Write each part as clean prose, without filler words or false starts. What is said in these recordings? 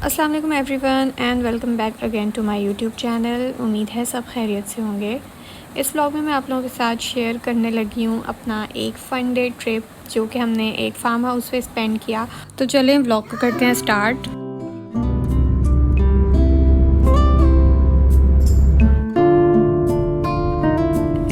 अस्सलाम वालेकुम everyone and welcome back again to my YouTube channel. उम्मीद है सब खैरियत से होंगे। इस व्लॉग में मैं आप लोगों के साथ शेयर करने लगी हूँ अपना एक फ़न डे ट्रिप जो कि हमने एक फार्म हाउस पे स्पेंड किया। तो चलें व्लॉग को करते हैं स्टार्ट।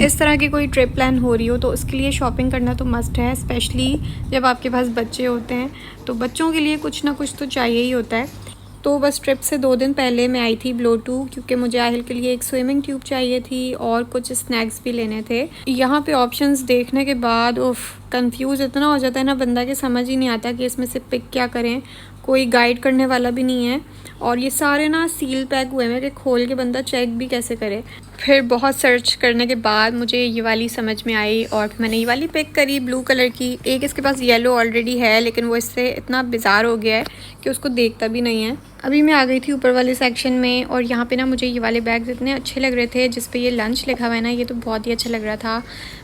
इस तरह की कोई ट्रिप प्लान हो रही हो तो उसके लिए शॉपिंग करना तो मस्ट है, स्पेशली जब आपके पास बच्चे होते हैं तो बच्चों के लिए कुछ ना कुछ तो चाहिए ही होता है। तो बस ट्रिप से 2 दिन पहले मैं आई थी ब्लो2 क्योंकि मुझे आहिल के लिए एक स्विमिंग ट्यूब चाहिए थी और कुछ स्नैक्स भी लेने थे। यहाँ पे ऑप्शंस देखने के बाद उफ कंफ्यूज इतना हो जाता है ना बंदा कि समझ ही नहीं आता कि इसमें से पिक क्या करें। कोई गाइड करने वाला भी नहीं है और ये सारे ना सील पैक हुए हैं कि खोल के बंदा चेक भी कैसे करे। फिर बहुत सर्च करने के बाद मुझे ये वाली समझ में आई और मैंने ये वाली पिक करी ब्लू कलर की। एक इसके पास येलो ऑलरेडी है लेकिन वो इससे इतना बिजार हो गया है कि उसको देखता भी नहीं है। अभी मैं आ गई थी ऊपर वाले सेक्शन में और यहाँ पे ना मुझे ये वाले बैग्स इतने अच्छे लग रहे थे जिस पे ये लंच लिखा हुआ है ना, ये तो बहुत ही अच्छा लग रहा था।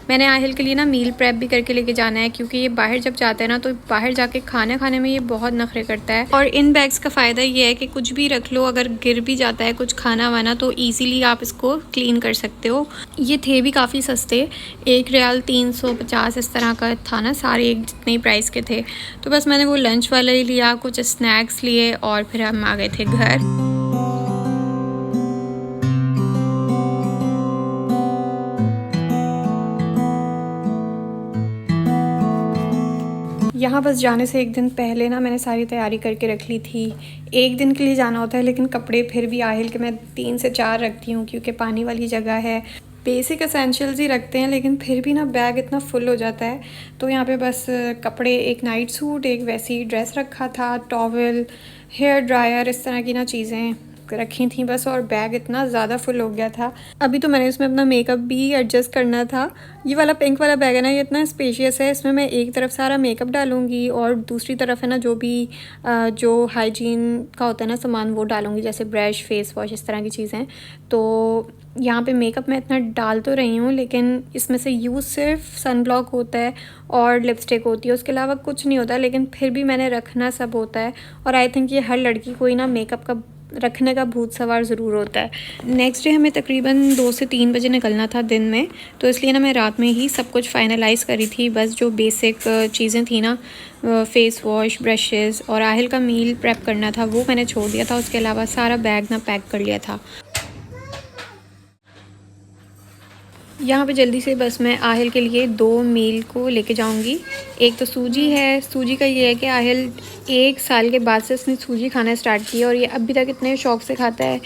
मैंने आहिल के लिए ना मील प्रेप भी करके लेके जाना है क्योंकि ये बाहर जब जाता है ना तो बाहर जाके खाना खाने में ये बहुत नखरे करता है। और इन बैग्स का फ़ायदा ये है कि कुछ भी रख लो, अगर गिर भी जाता है कुछ खाना वाना तो ईज़िली आप इसको क्लीन कर सकते हो। ये थे भी काफ़ी सस्ते, 1 रियाल 350 इस तरह का था ना, सारे एक जितने ही प्राइस के थे। तो बस मैंने वो लंच वाला ही लिया, कुछ स्नैक्स लिए और फिर हम आ गए थे घर। यहाँ बस जाने से एक दिन पहले ना मैंने सारी तैयारी करके रख ली थी। एक दिन के लिए जाना होता है लेकिन कपड़े फिर भी आहिल के मैं 3 से 4 रखती हूँ क्योंकि पानी वाली जगह है। बेसिक एसेंशियल्स ही रखते हैं लेकिन फिर भी ना बैग इतना फुल हो जाता है। तो यहाँ पे बस कपड़े, एक नाइट सूट, एक वैसी ड्रेस रखा था, टॉवल, हेयर ड्रायर, इस तरह की ना चीज़ें रखी थी बस। और बैग इतना ज़्यादा फुल हो गया था। अभी तो मैंने इसमें अपना मेकअप भी एडजस्ट करना था। ये वाला पिंक वाला बैग है ना, ये इतना स्पेशियस है, इसमें मैं एक तरफ सारा मेकअप डालूंगी और दूसरी तरफ है ना जो भी जो हाइजीन का होता है ना सामान वो डालूंगी, जैसे ब्रश, फेस वॉश, इस तरह की चीज़ें। तो यहाँ पे मेकअप मैं इतना डाल तो रही हूँ लेकिन इसमें से यूज़ सिर्फ सन ब्लॉक होता है और लिपस्टिक होती है, उसके अलावा कुछ नहीं होता। लेकिन फिर भी मैंने रखना सब होता है और आई थिंक ये हर लड़की को ही ना मेकअप का रखने का भूत सवार ज़रूर होता है। नेक्स्ट डे हमें तकरीबन 2 से 3 बजे निकलना था दिन में, तो इसलिए ना मैं रात में ही सब कुछ फाइनलाइज़ करी थी। बस जो बेसिक चीज़ें थी ना, फेस वॉश, ब्रशेज़ और आहिल का मील प्रेप करना था वो मैंने छोड़ दिया था। उसके अलावा सारा बैग ना पैक कर लिया था। यहाँ पे जल्दी से बस मैं आहिल के लिए 2 मील को लेके जाऊँगी। एक तो सूजी है। सूजी का ये है कि आहिल 1 साल के बाद से उसने सूजी खाना स्टार्ट किया और ये अभी तक इतने शौक़ से खाता है।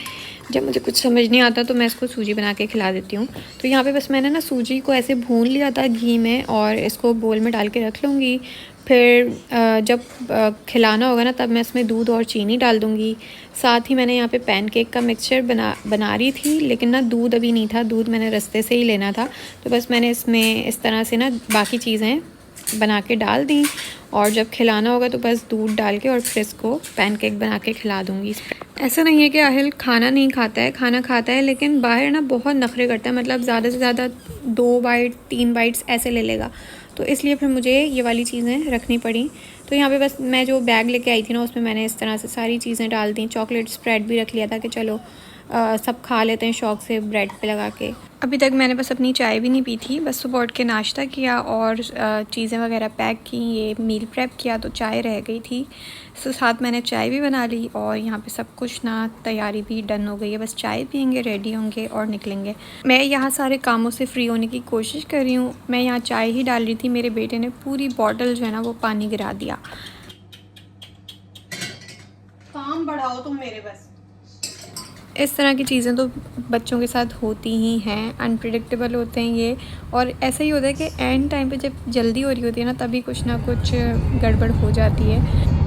जब मुझे कुछ समझ नहीं आता तो मैं इसको सूजी बना के खिला देती हूँ। तो यहाँ पे बस मैंने ना सूजी को ऐसे भून लिया था घी में और इसको बोल में डाल के रख लूँगी। फिर जब खिलाना होगा ना तब मैं इसमें दूध और चीनी डाल दूँगी। साथ ही मैंने यहाँ पे पैनकेक का मिक्सचर बना रही थी लेकिन ना दूध अभी नहीं था, दूध मैंने रास्ते से ही लेना था। तो बस मैंने इसमें इस तरह से ना बाकी चीज़ें बना के डाल दी और जब खिलाना होगा तो बस दूध डाल के और फिर इसको पैनकेक बना के खिला दूँगी। ऐसा नहीं है कि आहिल खाना नहीं खाता है, खाना खाता है लेकिन बाहर ना बहुत नखरे करता है, मतलब ज़्यादा से ज़्यादा 2 बाइट 3 बाइट्स ऐसे ले लेगा। तो इसलिए फिर मुझे ये वाली चीज़ें रखनी पड़ी। तो यहाँ पे बस मैं जो बैग लेके आई थी ना उसमें मैंने इस तरह से सारी चीज़ें डाल दी। चॉकलेट स्प्रेड भी रख लिया था कि चलो सब खा लेते हैं शौक़ से ब्रेड पे लगा के। अभी तक मैंने बस अपनी चाय भी नहीं पी थी, बस सुबह उठ के नाश्ता किया और चीज़ें वगैरह पैक की, ये मील प्रेप किया तो चाय रह गई थी। तो साथ मैंने चाय भी बना ली और यहाँ पे सब कुछ ना तैयारी भी डन हो गई है, बस चाय पियेंगे, रेडी होंगे और निकलेंगे। मैं यहाँ सारे कामों से फ्री होने की कोशिश कर रही हूँ। मैं यहाँ चाय ही डाल रही थी, मेरे बेटे ने पूरी बॉटल जो है ना वो पानी गिरा दिया। काम बढ़ाओ तुम मेरे बस। इस तरह की चीज़ें तो बच्चों के साथ होती ही हैं, अनप्रिडिक्टेबल होते हैं ये। और ऐसा ही होता है कि एंड टाइम पे जब जल्दी हो रही होती है ना तभी कुछ ना कुछ गड़बड़ हो जाती है।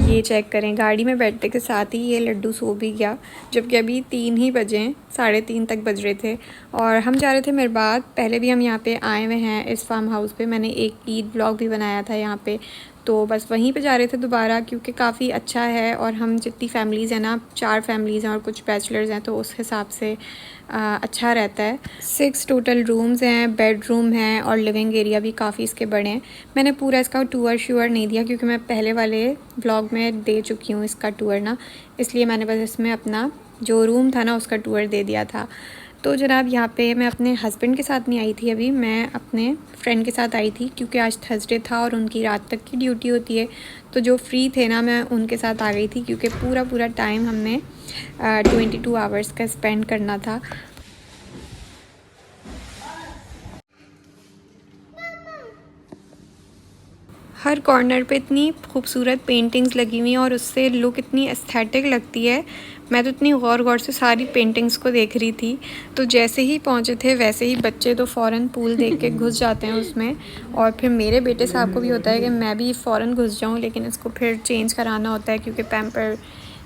ये चेक करें, गाड़ी में बैठने के साथ ही ये लड्डू सो भी गया, जबकि अभी 3 ही बजे, 3:30 तक बज रहे थे और हम जा रहे थे मिरबाद। पहले भी हम यहाँ पे आए हुए हैं इस फार्म हाउस पे, मैंने एक ईद व्लॉग भी बनाया था यहाँ पे। तो बस वहीं पे जा रहे थे दोबारा, क्योंकि काफ़ी अच्छा है और हम जितनी फैमिलीज़ हैं ना, 4 फैमिलीज़ हैं और कुछ बैचलर्स हैं, तो उस हिसाब से अच्छा रहता है। 6 टोटल रूम्स हैं, बेडरूम हैं और लिविंग एरिया भी काफ़ी इसके बड़े हैं। मैंने पूरा इसका टूर श्योर नहीं दिया क्योंकि मैं पहले वाले व्लॉग में दे चुकी हूँ इसका टूर ना, इसलिए मैंने बस इसमें अपना जो रूम था ना उसका टूर दे दिया था। तो जनाब यहाँ पे मैं अपने हस्बैंड के साथ नहीं आई थी अभी, मैं अपने फ्रेंड के साथ आई थी क्योंकि आज थर्सडे था और उनकी रात तक की ड्यूटी होती है। तो जो फ्री थे ना, मैं उनके साथ आ गई थी क्योंकि पूरा टाइम हमने 22 आवर्स का स्पेंड करना था। हर कॉर्नर पे इतनी खूबसूरत पेंटिंग्स लगी हुई हैं और उससे लुक इतनी एस्थेटिक लगती है। मैं तो इतनी गौर से सारी पेंटिंग्स को देख रही थी। तो जैसे ही पहुंचे थे वैसे ही बच्चे तो फ़ौरन पूल देख के घुस जाते हैं उसमें, और फिर मेरे बेटे साहब को भी होता है कि मैं भी फ़ौरन घुस जाऊं, लेकिन इसको फिर चेंज कराना होता है क्योंकि पैम्पर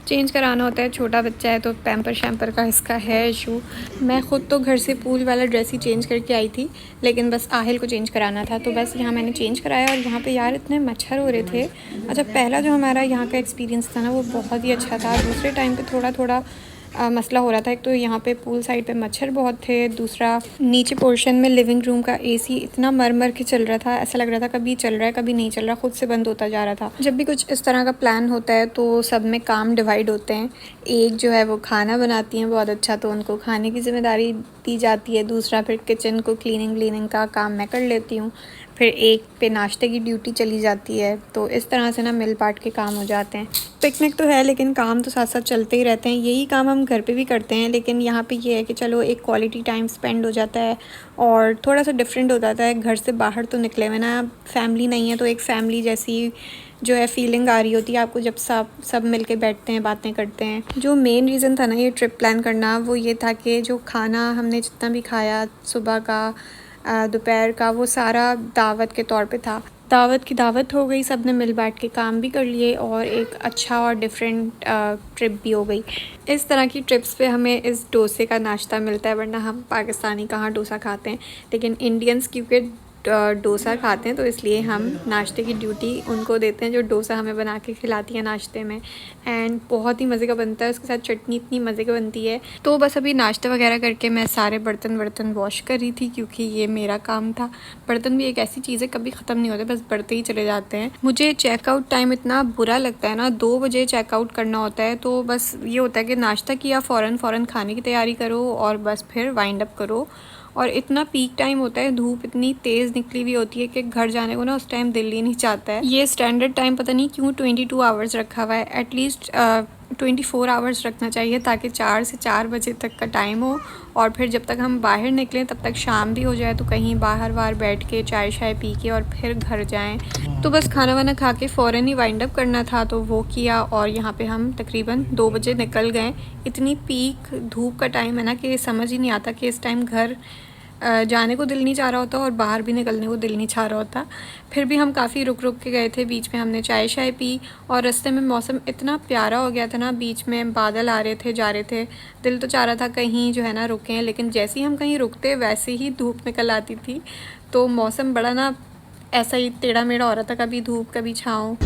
चेंज कराना होता है, छोटा बच्चा है तो पैम्पर शैम्पर का इसका है इशू। मैं ख़ुद तो घर से पूल वाला ड्रेस ही चेंज करके आई थी, लेकिन बस आहिल को चेंज कराना था, तो बस यहाँ मैंने चेंज कराया। और यहाँ पे यार इतने मच्छर हो रहे थे। अच्छा, पहला जो हमारा यहाँ का एक्सपीरियंस था ना वो बहुत ही अच्छा था। दूसरे टाइम पे थोड़ा मसला हो रहा था। एक तो यहाँ पे पूल साइड पे मच्छर बहुत थे, दूसरा नीचे पोर्शन में लिविंग रूम का एसी इतना मर के चल रहा था, ऐसा लग रहा था कभी चल रहा है कभी नहीं चल रहा, खुद से बंद होता जा रहा था। जब भी कुछ इस तरह का प्लान होता है तो सब में काम डिवाइड होते हैं। एक जो है वो खाना बनाती हैं बहुत अच्छा, तो उनको खाने की जिम्मेदारी दी जाती है। दूसरा फिर किचन को क्लीनिंग का काम मैं कर लेती हूँ। फिर एक पे नाश्ते की ड्यूटी चली जाती है। तो इस तरह से ना मिल बांट के काम हो जाते हैं। पिकनिक तो है लेकिन काम तो साथ साथ चलते ही रहते हैं। यही काम हम घर पे भी करते हैं, लेकिन यहाँ पे ये है कि चलो एक क्वालिटी टाइम स्पेंड हो जाता है और थोड़ा सा डिफरेंट हो जाता है। घर से बाहर तो निकले हुए ना, फैमिली नहीं है तो एक फ़ैमिली जैसी जो है फीलिंग आ रही होती है आपको जब सब मिल के बैठते हैं, बातें करते हैं। जो मेन रीज़न था ना ये ट्रिप प्लान करना, वो ये था कि जो खाना हमने जितना भी खाया सुबह का दोपहर का, वो सारा दावत के तौर पे था। दावत की दावत हो गई, सब ने मिल बैठ के काम भी कर लिए और एक अच्छा और डिफरेंट ट्रिप भी हो गई। इस तरह की ट्रिप्स पे हमें इस डोसे का नाश्ता मिलता है, वरना हम पाकिस्तानी कहाँ डोसा खाते हैं। लेकिन इंडियंस क्योंकि डोसा खाते हैं तो इसलिए हम नाश्ते की ड्यूटी उनको देते हैं जो डोसा हमें बना के खिलाती है नाश्ते में। एंड बहुत ही मज़े का बनता है, उसके साथ चटनी इतनी मज़े की बनती है। तो बस अभी नाश्ता वगैरह करके मैं सारे बर्तन वॉश कर रही थी क्योंकि ये मेरा काम था। बर्तन भी एक ऐसी चीज़ है कभी ख़त्म नहीं होते, बस बढ़ते ही चले जाते हैं। मुझे चेकआउट टाइम इतना बुरा लगता है ना, 2 बजे चेकआउट करना होता है। तो बस ये होता है कि नाश्ता किया, फ़ौरन खाने की तैयारी करो और बस फिर वाइंड अप करो। और इतना पीक टाइम होता है, धूप इतनी तेज़ निकली हुई होती है कि घर जाने को ना उस टाइम दिल ही नहीं चाहता है। ये स्टैंडर्ड टाइम पता नहीं क्यों 22 आवर्स रखा हुआ है। एटलीस्ट 24 आवर्स रखना चाहिए ताकि 4 से 4 बजे तक का टाइम हो और फिर जब तक हम बाहर निकलें तब तक शाम भी हो जाए, तो कहीं बाहर बैठ के चाय शाय पी के और फिर घर जाएं। तो बस खाना वाना खा के फ़ौरन ही वाइंड अप करना था तो वो किया और यहाँ पे हम तकरीबन 2 बजे निकल गए। इतनी पीक धूप का टाइम है ना कि समझ ही नहीं आता कि इस टाइम घर जाने को दिल नहीं चाह रहा होता और बाहर भी निकलने को दिल नहीं चाह रहा होता। फिर भी हम काफ़ी रुक के गए थे, बीच में हमने चाय शाय पी और रास्ते में मौसम इतना प्यारा हो गया था ना, बीच में बादल आ रहे थे जा रहे थे, दिल तो चाह रहा था कहीं जो है ना रुकें, लेकिन जैसे ही हम कहीं रुकते वैसे ही धूप निकल आती थी। तो मौसम बड़ा ना ऐसा ही टेढ़ा मेढ़ा हो रहा था, कभी धूप कभी छाँव।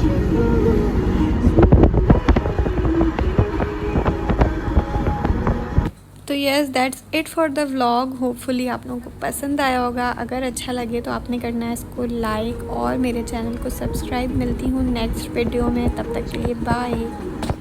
तो yes, that's it for the vlog. Hopefully आप लोगों को पसंद आया होगा। अगर अच्छा लगे तो आपने करना है इसको लाइक और मेरे चैनल को सब्सक्राइब। मिलती हूँ नेक्स्ट वीडियो में, तब तक के लिए बाय।